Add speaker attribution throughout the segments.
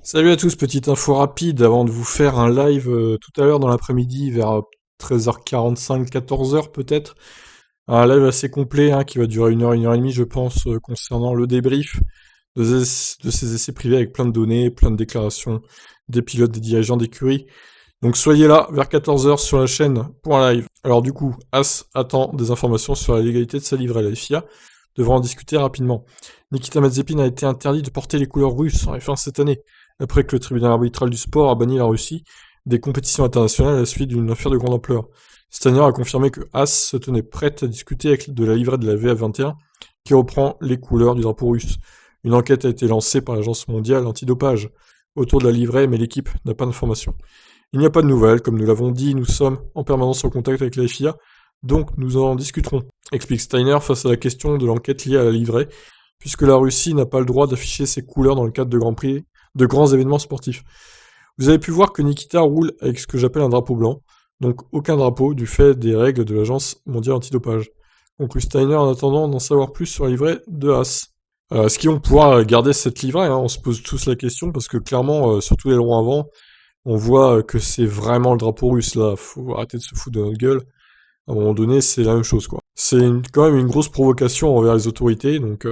Speaker 1: Salut à tous, petite info rapide avant de vous faire un live tout à l'heure dans l'après-midi vers 13h45, 14h peut-être. Un live assez complet hein, qui va durer une heure et demie je pense concernant le débrief de ces essais privés avec plein de données, plein de déclarations des pilotes, des dirigeants d'écurie. Donc soyez là vers 14h sur la chaîne pour un live. Alors du coup, As attend des informations sur la légalité de sa livrée. La FIA devra en discuter rapidement. Nikita Mazepin a été interdit de porter les couleurs russes en F1 cette année, après que le tribunal arbitral du sport a banni la Russie des compétitions internationales à la suite d'une affaire de grande ampleur. Steiner a confirmé que As se tenait prête à discuter de la livrée de la VF21 qui reprend les couleurs du drapeau russe. Une enquête a été lancée par l'Agence mondiale antidopage autour de la livrée, mais l'équipe n'a pas d'informations. Il n'y a pas de nouvelles, comme nous l'avons dit, nous sommes en permanence en contact avec la FIA, donc nous en discuterons, explique Steiner face à la question de l'enquête liée à la livrée, puisque la Russie n'a pas le droit d'afficher ses couleurs dans le cadre de Grand Prix, de grands événements sportifs. Vous avez pu voir que Nikita roule avec ce que j'appelle un drapeau blanc, donc aucun drapeau du fait des règles de l'Agence mondiale antidopage. Conclut Steiner en attendant d'en savoir plus sur la livrée de Haas. Est-ce qu'ils vont pouvoir garder cette livrée hein? On se pose tous la question parce que clairement, sur tous les longs avant, on voit que c'est vraiment le drapeau russe là. Faut arrêter de se foutre de notre gueule. À un moment donné, c'est la même chose quoi. Quand même une grosse provocation envers les autorités. Donc,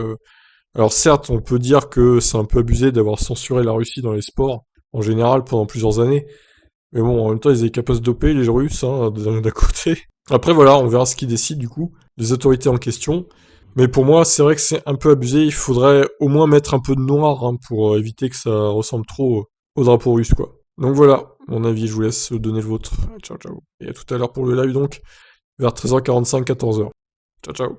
Speaker 1: alors certes, on peut dire que c'est un peu abusé d'avoir censuré la Russie dans les sports en général pendant plusieurs années. Mais bon, en même temps, ils étaient capables de doper les Russes hein, d'un côté. Après voilà, on verra ce qu'ils décident du coup, les autorités en question. Mais pour moi, c'est vrai que c'est un peu abusé. Il faudrait au moins mettre un peu de noir hein, pour éviter que ça ressemble trop au drapeau russe, quoi. Donc voilà, mon avis, je vous laisse donner le vôtre. Ciao, ciao. Et à tout à l'heure pour le live donc, vers 13h45, 14h. Ciao, ciao.